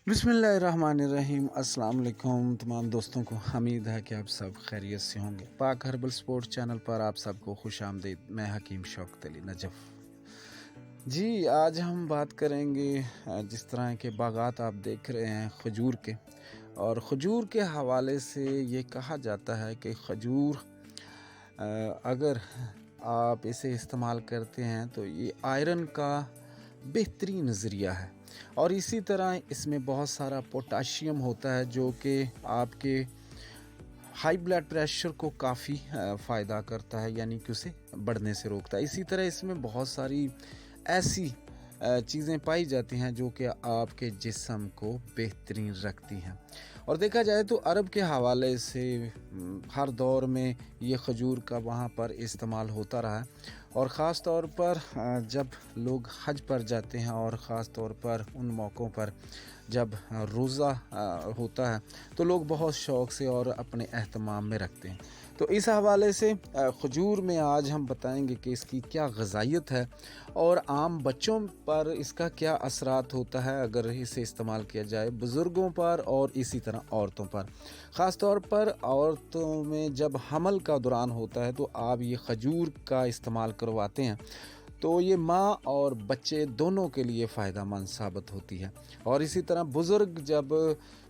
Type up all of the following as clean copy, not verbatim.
बिस्मिल्लाहिर्रहमानिर्रहीम। अस्सलाम वालेकुम तमाम दोस्तों को। उम्मीद है कि आप सब खैरियत से होंगे। पाक हर्बल स्पोर्ट्स चैनल पर आप सबको खुश आमदीद। मैं हकीम शौकत अली नजफ़ जी। आज हम बात करेंगे जिस तरह के बागात आप देख रहे हैं खजूर के, और खजूर के हवाले से ये कहा जाता है कि खजूर अगर आप इसे इस्तेमाल करते हैं तो ये आयरन का बेहतरीन ज़रिया है, और इसी तरह इसमें बहुत सारा पोटाशियम होता है जो कि आपके हाई ब्लड प्रेशर को काफ़ी फ़ायदा करता है, यानी कि उसे बढ़ने से रोकता है। इसी तरह इसमें बहुत सारी ऐसी चीज़ें पाई जाती हैं जो कि आपके जिस्म को बेहतरीन रखती हैं। और देखा जाए तो अरब के हवाले से हर दौर में ये खजूर का वहाँ पर इस्तेमाल होता रहा है, और ख़ास तौर पर जब लोग हज पर जाते हैं और ख़ास तौर पर उन मौक़ों पर जब रोज़ा होता है तो लोग बहुत शौक़ से और अपने एहतमाम में रखते हैं। तो इस हवाले से खजूर में आज हम बताएंगे कि इसकी क्या ग़िज़ाइयत है और आम बच्चों पर इसका क्या असरात होता है अगर इसे इस्तेमाल किया जाए, बुज़ुर्गों पर और इसी तरह औरतों पर। ख़ास तौर पर औरतों में जब हमल का दौरान होता है तो आप ये खजूर का इस्तेमाल करवाते हैं तो ये माँ और बच्चे दोनों के लिए फ़ायदेमंद साबित होती है। और इसी तरह बुज़ुर्ग जब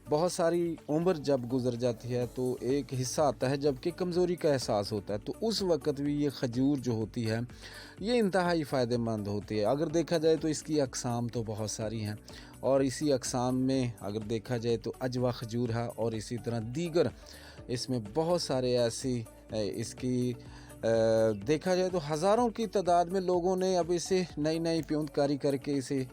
बहुत सारी उम्र जब गुज़र जाती है तो एक हिस्सा आता है जबकि कमज़ोरी का एहसास होता है, तो उस वक़्त भी ये खजूर जो होती है ये इंतहाई फ़ायदेमंद होती है। अगर देखा जाए तो इसकी अक़साम तो बहुत सारी हैं, और इसी अक़साम में अगर देखा जाए तो अजवा खजूर है, और इसी तरह दीगर इसमें बहुत सारे ऐसी इसकी देखा जाए तो हज़ारों की तादाद में लोगों ने अब इसे नई नई प्यूंदकारी करके इसे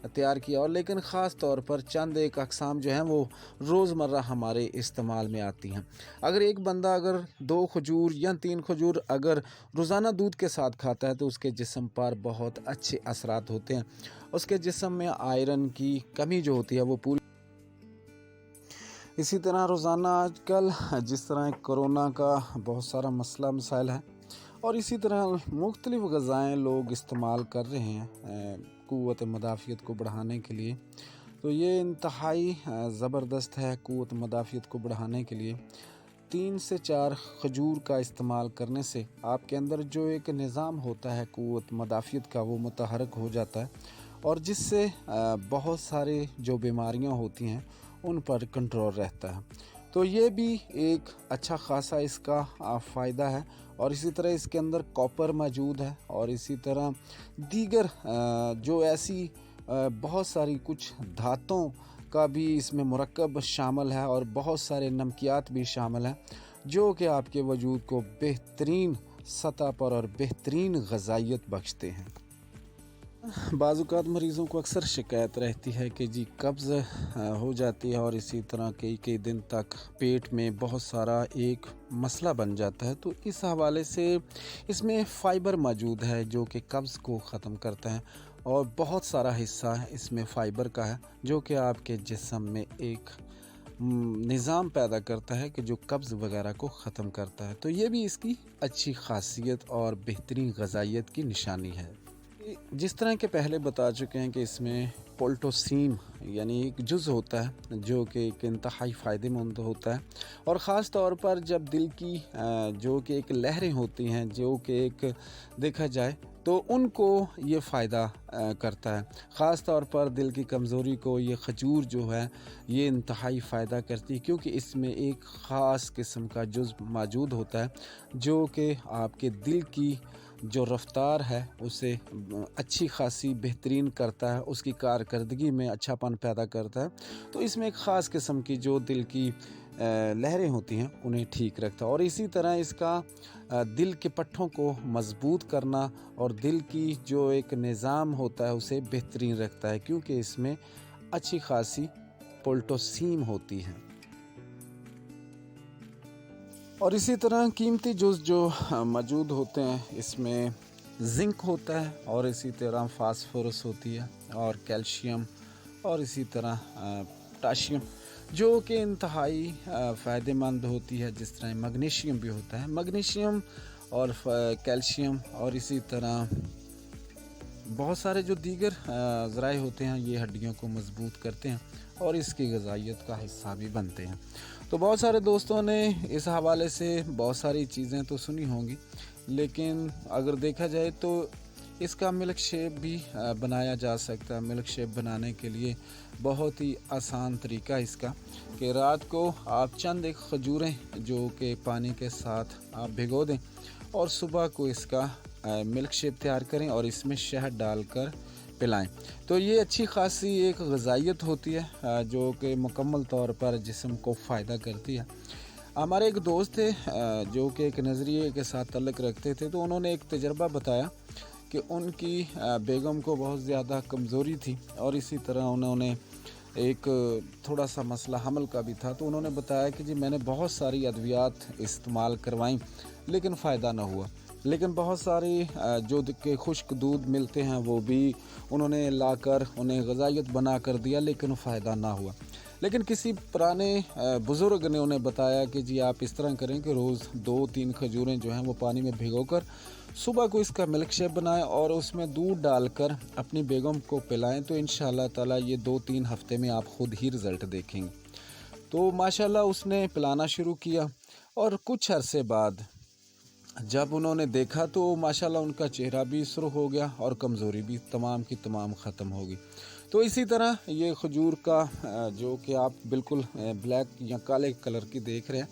तैयार किया, और लेकिन ख़ास तौर पर चंद एक अक़साम जो हैं वो रोज़मर्रा हमारे इस्तेमाल में आती हैं। अगर एक बंदा अगर 2 खजूर या 3 खजूर अगर रोज़ाना दूध के साथ खाता है तो उसके जिस्म पर बहुत अच्छे असरात होते हैं। उसके जिस्म में आयरन की कमी जो होती है वो पूरी। इसी तरह रोज़ाना आजकल जिस तरह कोरोना का बहुत सारा मसला मसाइल है, और इसी तरह मुख्तलिफ़ ग़िज़ाएँ लोग इस्तेमाल कर रहे हैं क़ुव्वत मदाफ़ियत को बढ़ाने के लिए, तो ये इंतहाई ज़बरदस्त है। क़ुव्वत मदाफ़ियत को बढ़ाने के लिए 3 से 4 खजूर का इस्तेमाल करने से आपके अंदर जो एक निज़ाम होता है क़ुव्वत मदाफ़ियत का वो मुतहर्रिक हो जाता है, और जिससे बहुत सारे जो बीमारियां होती हैं उन पर कंट्रोल रहता है। तो ये भी एक अच्छा खासा इसका फ़ायदा है। और इसी तरह इसके अंदर कॉपर मौजूद है, और इसी तरह दीगर जो ऐसी बहुत सारी कुछ धातुओं का भी इसमें मुरक्कब शामिल है, और बहुत सारे नमकियात भी शामिल हैं जो कि आपके वजूद को बेहतरीन सतह पर और बेहतरीन ग़िज़ाइयत बख्शते हैं। बाज़-औक़ात मरीज़ों को अक्सर शिकायत रहती है कि जी कब्ज़ हो जाती है, और इसी तरह कई कई दिन तक पेट में बहुत सारा एक मसला बन जाता है। तो इस हवाले से इसमें फ़ाइबर मौजूद है जो कि कब्ज़ को ख़त्म करता है, और बहुत सारा हिस्सा इसमें फ़ाइबर का है जो कि आपके जिस्म में एक निज़ाम पैदा करता है कि जो कब्ज़ वगैरह को ख़त्म करता है। तो ये भी इसकी अच्छी ख़ासियत और बेहतरीन ग़िज़ाइयत की निशानी है। जिस तरह के पहले बता चुके हैं कि इसमें पोल्टोसीम यानी एक जुज़ होता है जो कि एक इंतहाई फ़ायदेमंद होता है, और ख़ास तौर पर जब दिल की जो कि एक लहरें होती हैं जो कि एक देखा जाए तो उनको ये फ़ायदा करता है। ख़ास तौर पर दिल की कमज़ोरी को ये खजूर जो है ये इंतहाई फ़ायदा करती है, क्योंकि इसमें एक ख़ास किस्म का जुज़ मौजूद होता है जो कि आपके दिल की जो रफ्तार है उसे अच्छी खासी बेहतरीन करता है, उसकी कारकर्दगी में अच्छापन पैदा करता है। तो इसमें एक ख़ास किस्म की जो दिल की लहरें होती हैं उन्हें ठीक रखता है, और इसी तरह इसका दिल के पट्ठों को मज़बूत करना और दिल की जो एक निज़ाम होता है उसे बेहतरीन रखता है, क्योंकि इसमें अच्छी खासी पोल्टोसीम होती है। और इसी तरह कीमती जुज़ जो मौजूद होते हैं इसमें जिंक होता है, और इसी तरह फास्फोरस होती है, और कैल्शियम, और इसी तरह पोटाशियम जो कि इंतहाई फ़ायदेमंद होती है। जिस तरह मैग्नीशियम भी होता है, मैग्नीशियम और कैल्शियम, और इसी तरह बहुत सारे जो दीगर ज़राए होते हैं ये हड्डियों को मजबूत करते हैं और इसकी ग़िज़ाइयत का हिस्सा भी बनते हैं। तो बहुत सारे दोस्तों ने इस हवाले से बहुत सारी चीज़ें तो सुनी होंगी, लेकिन अगर देखा जाए तो इसका मिल्क शेक भी बनाया जा सकता है। मिल्क शेक बनाने के लिए बहुत ही आसान तरीका इसका कि रात को आप चंद एक खजूरें जो कि पानी के साथ आप भिगो दें और सुबह को इसका मिल्क शेक तैयार करें और इसमें शहद डालकर पिलाएं। तो ये अच्छी खासी एक ग़िज़ाइयत होती है जो कि मुकम्मल तौर पर जिस्म को फ़ायदा करती है। हमारे एक दोस्त थे जो कि एक नज़रिए के साथ तल्लुक़ रखते थे, तो उन्होंने एक तजर्बा बताया कि उनकी बेगम को बहुत ज़्यादा कमज़ोरी थी और इसी तरह उन्होंने एक थोड़ा सा मसला हमल का भी था। तो उन्होंने बताया कि जी मैंने बहुत सारी अद्वियात इस्तेमाल करवाईं लेकिन फ़ायदा ना हुआ। लेकिन बहुत सारी जो के खुश्क दूध मिलते हैं वो भी उन्होंने लाकर उन्हें ग़िज़ाइयत बना कर दिया लेकिन फ़ायदा ना हुआ। लेकिन किसी पुराने बुज़ुर्ग ने उन्हें बताया कि जी आप इस तरह करें कि रोज़ 2-3 खजूरें जो हैं वो पानी में भिगोकर सुबह को इसका मिल्क शेक बनाएं और उसमें दूध डालकर अपनी बेगम को पिलाएं, तो इंशाअल्लाह ताला ये 2-3 हफ़्ते में आप ख़ुद ही रिज़ल्ट देखेंगे। तो माशाअल्लाह उसने पिलाना शुरू किया और कुछ अरसे बाद जब उन्होंने देखा तो माशाअल्लाह उनका चेहरा भी सुर्ख हो गया और कमज़ोरी भी तमाम की तमाम ख़त्म हो गई। तो इसी तरह ये खजूर का जो कि आप बिल्कुल ब्लैक या काले कलर की देख रहे हैं,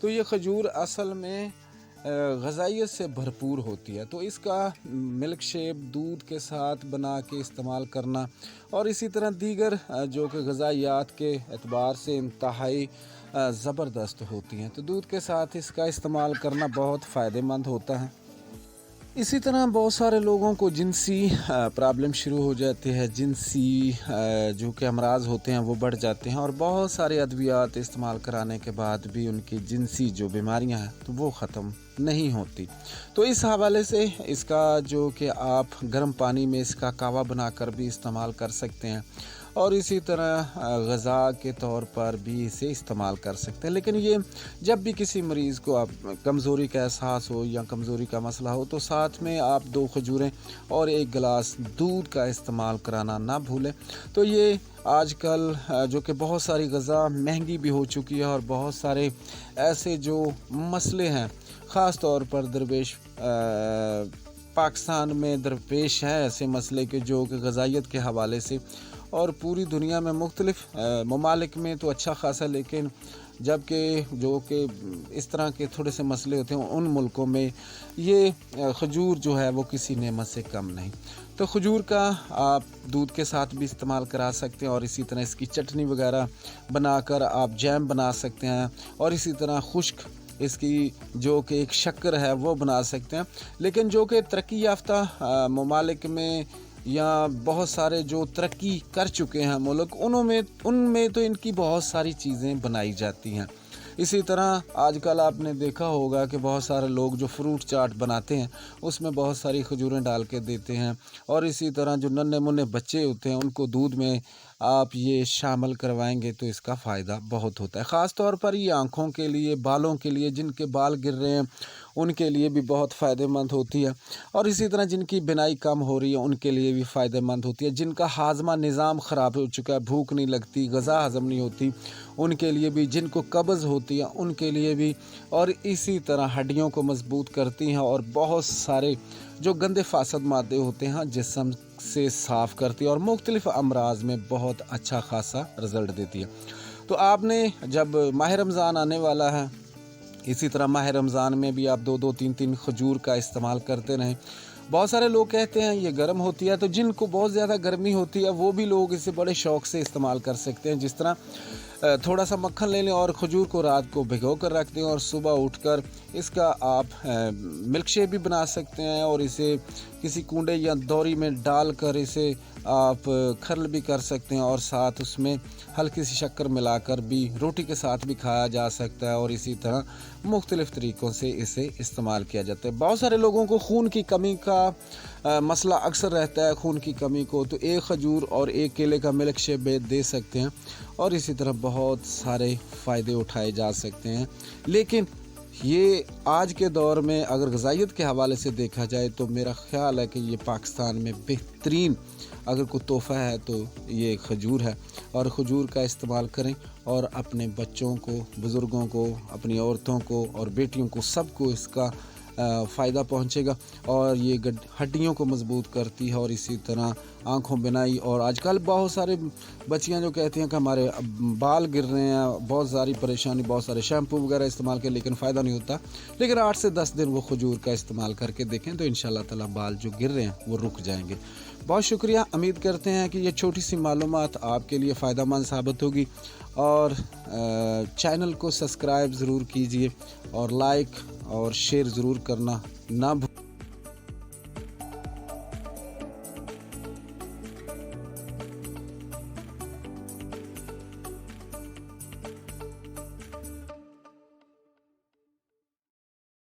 तो ये खजूर असल में ग़िज़ाइयत से भरपूर होती है। तो इसका मिल्क शेक दूध के साथ बना के इस्तेमाल करना और इसी तरह दीगर जो कि ग़िज़ाइयात के एतबार से इंतहाई ज़बरदस्त होती हैं, तो दूध के साथ इसका इस्तेमाल करना बहुत फ़ायदेमंद होता है। इसी तरह बहुत सारे लोगों को जिनसी प्रॉब्लम शुरू हो जाती है, जिनसी जो कि अमराज होते हैं वो बढ़ जाते हैं और बहुत सारे अद्वियात इस्तेमाल कराने के बाद भी उनकी जिनसी जो बीमारियां हैं तो वो ख़त्म नहीं होती। तो इस हवाले से इसका जो कि आप गर्म पानी में इसका कावा बनाकर भी इस्तेमाल कर सकते हैं और इसी तरह ग़िज़ा के तौर पर भी इसे इस्तेमाल कर सकते हैं। लेकिन ये जब भी किसी मरीज़ को आप कमज़ोरी का एहसास हो या कमज़ोरी का मसला हो तो साथ में आप 2 खजूरें और 1 गिलास दूध का इस्तेमाल कराना ना भूलें। तो ये आजकल जो कि बहुत सारी ग़िज़ा महंगी भी हो चुकी है और बहुत सारे ऐसे जो मसले हैं ख़ास तौर पर दरवेश पाकिस्तान में दरपेश हैं ऐसे मसले के जो कि ग़िज़ाइयत के हवाले से और पूरी दुनिया में मुख्तलिफ़ ममालिक में तो अच्छा खासा, लेकिन जबकि जो कि इस तरह के थोड़े से मसले होते हैं उन मुल्कों में ये खजूर जो है वो किसी नेमत से कम नहीं। तो खजूर का आप दूध के साथ भी इस्तेमाल करा सकते हैं और इसी तरह इसकी चटनी वगैरह बनाकर आप जैम बना सकते हैं और इसी तरह खुश्क इसकी जो कि एक शक्कर है वो बना सकते हैं। लेकिन जो कि तरक्की याफ्ता ममालिक में या बहुत सारे जो तरक्की कर चुके हैं मुल्क उनमें तो इनकी बहुत सारी चीज़ें बनाई जाती हैं। इसी तरह आजकल आपने देखा होगा कि बहुत सारे लोग जो फ्रूट चाट बनाते हैं उसमें बहुत सारी खजूरें डाल के देते हैं और इसी तरह जो नन्हे मुन्ने बच्चे होते हैं उनको दूध में आप ये शामिल करवाएंगे तो इसका फ़ायदा बहुत होता है। ख़ास तौर पर ये आँखों के लिए, बालों के लिए, जिनके बाल गिर रहे हैं उनके लिए भी बहुत फ़ायदेमंद होती है और इसी तरह जिनकी बिनाई कम हो रही है उनके लिए भी फ़ायदेमंद होती है। जिनका हाज़मा निज़ाम ख़राब हो चुका है, भूख नहीं लगती, ग़िज़ा हज़म नहीं होती, उनके लिए भी, जिनको कब्ज़ होती है उनके लिए भी, और इसी तरह हड्डियों को मजबूत करती हैं और बहुत सारे जो गंदे फासद मादे होते हैं जिस्म से साफ़ करती है और मुख्तलिफ़ अमराज में बहुत अच्छा खासा रिज़ल्ट देती है। तो आपने जब माह रमज़ान आने वाला है, इसी तरह माह रमज़ान में भी आप 2-2 3-3 खजूर का इस्तेमाल करते रहें। बहुत सारे लोग कहते हैं ये गर्म होती है, तो जिनको बहुत ज़्यादा गर्मी होती है वो भी लोग इसे बड़े शौक़ से इस्तेमाल कर सकते हैं। जिस तरह थोड़ा सा मक्खन ले लें और खजूर को रात को भिगो कर रख दें और सुबह उठकर इसका आप मिल्क शेक भी बना सकते हैं और इसे किसी कूंडे या दौरी में डालकर इसे आप खर्ल भी कर सकते हैं और साथ उसमें हल्की सी शक्कर मिलाकर भी रोटी के साथ भी खाया जा सकता है और इसी तरह मुख्तलिफ़ तरीक़ों से इसे इस्तेमाल किया जाता है। बहुत सारे लोगों को खून की कमी का मसला अक्सर रहता है, खून की कमी को, तो 1 खजूर और 1 केले का मिल्क शेक दे सकते हैं और इसी तरह बहुत सारे फ़ायदे उठाए जा सकते हैं। लेकिन یہ آج کے دور میں اگر غذائیت کے حوالے سے دیکھا جائے تو میرا خیال ہے کہ یہ پاکستان میں بہترین اگر کوئی تحفہ ہے تو یہ کھجور ہے، اور کھجور کا استعمال کریں اور اپنے بچوں کو، بزرگوں کو، اپنی عورتوں کو اور بیٹیوں کو سب کو اس کا فائدہ پہنچے گا، اور یہ ہڈیوں کو مضبوط کرتی ہے، اور اسی طرح آنکھوں بنائی، اور آج کل بہت سارے بچیاں جو کہتی ہیں کہ ہمارے بال گر رہے ہیں، بہت ساری پریشانی، بہت سارے شیمپو وغیرہ استعمال کر لیکن فائدہ نہیں ہوتا، لیکن 8 سے 10 دن وہ کھجور کا استعمال کر کے دیکھیں تو انشاءاللہ تعالی بال جو گر رہے ہیں وہ رک جائیں گے۔ بہت شکریہ، امید کرتے ہیں کہ یہ چھوٹی سی معلومات آپ کے لیے فائدہ مند ثابت ہوگی، اور چینل کو سبسکرائب ضرور کیجئے اور لائک اور شیئر ضرور کرنا نہ بھولیں۔